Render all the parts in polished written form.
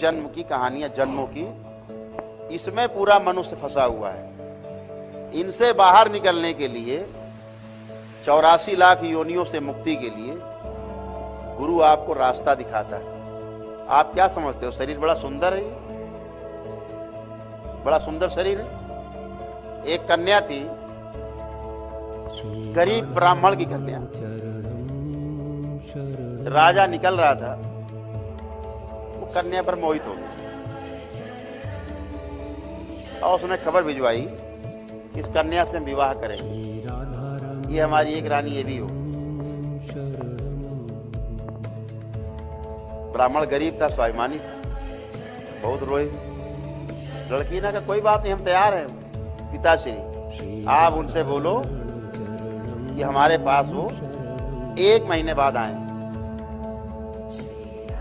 जन्म की कहानियां, जन्मों की, इसमें पूरा मनुष्य फंसा हुआ है। इनसे बाहर निकलने के लिए 84 लाख योनियों से मुक्ति के लिए गुरु आपको रास्ता दिखाता है। आप क्या समझते हो, शरीर बड़ा सुंदर है, बड़ा सुंदर शरीर है। एक कन्या थी, गरीब ब्राह्मण की कन्या, राजा निकल रहा था, वो कन्या पर मोहित हो गया और उसने खबर भिजवाई, इस कन्या से हम विवाह करेंगे, ये हमारी एक रानी ये भी हो। ब्राह्मण गरीब था, स्वाभिमानी था, बहुत रोए। लड़की ने कहा कोई बात नहीं, हम तैयार हैं पिताश्री, आप उनसे बोलो कि हमारे पास वो 1 महीने बाद आए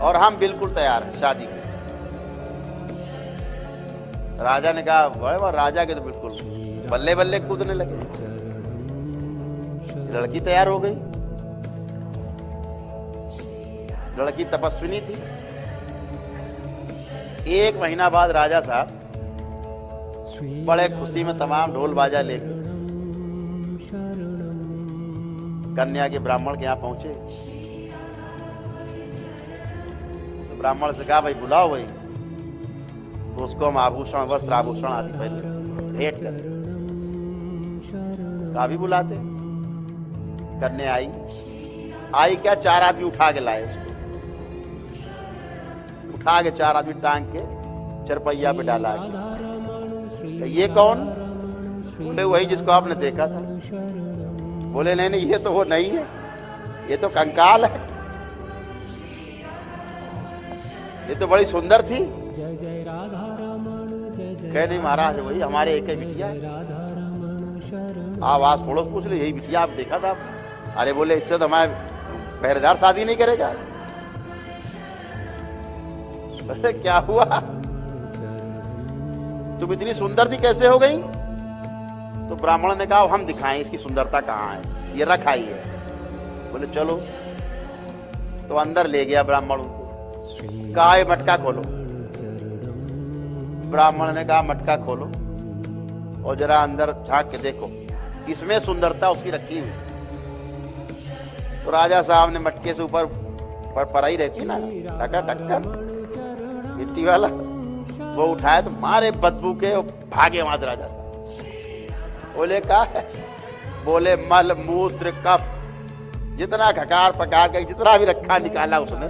और हम बिल्कुल तैयार हैं शादी के। राजा ने कहा बड़े बार, राजा के तो बिल्कुल बल्ले बल्ले कूदने लगे। लड़की तैयार हो गई, लड़की तपस्विनी थी। 1 महीना बाद राजा साहब बड़े खुशी में तमाम ढोल बाजा लेकर कन्या के ब्राह्मण के यहाँ पहुंचे। तो ब्राह्मण से कहा भाई बुलाओ भाई, तो उसको हम आभूषण, वस्त्र आभूषण आदि पहले भेंट कर। कहा भी बुलाते। कन्या आई क्या, 4 आदमी उठा के लाए उसको, उठा के 4 आदमी टांग के चरपैया पे डाला। ये कौन? बोले वही जिसको आपने देखा था। बोले नहीं नहीं, ये तो वो नहीं है, ये तो कंकाल है, ये तो बड़ी सुंदर थी। कह नहीं महाराज वही हमारे एक ही बिटिया। आवाज पड़ोस पूछ ली, यही बिटिया आप देखा था? अरे बोले इससे तो हमारे पहरेदार शादी नहीं करेगा। अरे क्या हुआ, तुम इतनी सुंदर थी कैसे हो गई? तो ब्राह्मण ने कहा हम दिखाएं इसकी सुंदरता कहाँ है, ये रखाई है। बोले चलो। तो अंदर ले गया ब्राह्मण उनको, कहा ये मटका खोलो। ब्राह्मण ने कहा मटका खोलो और जरा अंदर झांक के देखो, इसमें सुंदरता उसकी रखी हुई। तो राजा साहब ने मटके से ऊपर पराई रहती ना, टका टक्कर मिट्टी वाला, वो उठाया तो मारे बदबू के भागे वहां से राजा साहब। बोले का है? बोले मल मूत्र कफ, जितना खकार पकार कर जितना भी रखा निकाला उसने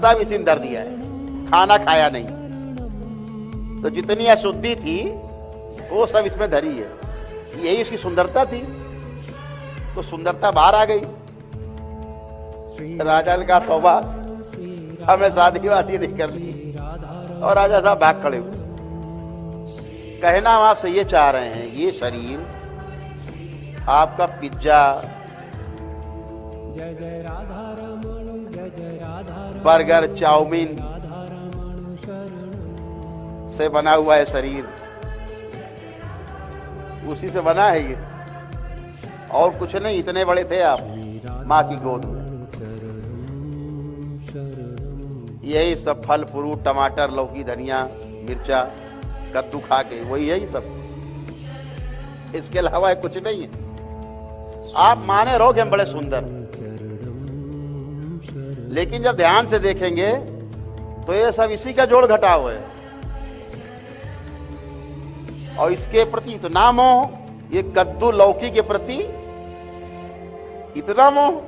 सब इसी में धर दिया है, खाना खाया नहीं। तो जितनी अशुद्धि थी वो सब इसमें धरी है, यही उसकी सुंदरता थी। तो सुंदरता बाहर आ गई। राजा ने कहा तौबा, हमें शादी वादी नहीं करनी। और राजा साहब भाग खड़े हुए। कहना हम आपसे ये चाह रहे हैं, ये शरीर आपका पिज्जा, बर्गर, चाउमीन से बना हुआ है शरीर, उसी से बना है ये, और कुछ नहीं। इतने बड़े थे आप माँ की गोद में। यही सब फल फ्रूट, टमाटर, लौकी, धनिया, मिर्चा, कद्दू खा के वही यही सब, इसके अलावा कुछ नहीं है। आप माने रहो कि हम बड़े सुंदर, लेकिन जब ध्यान से देखेंगे तो ये सब इसी का जोड़ घटाव है। और इसके प्रति इतना मोह, ये कद्दू लौकी के प्रति इतना मोह,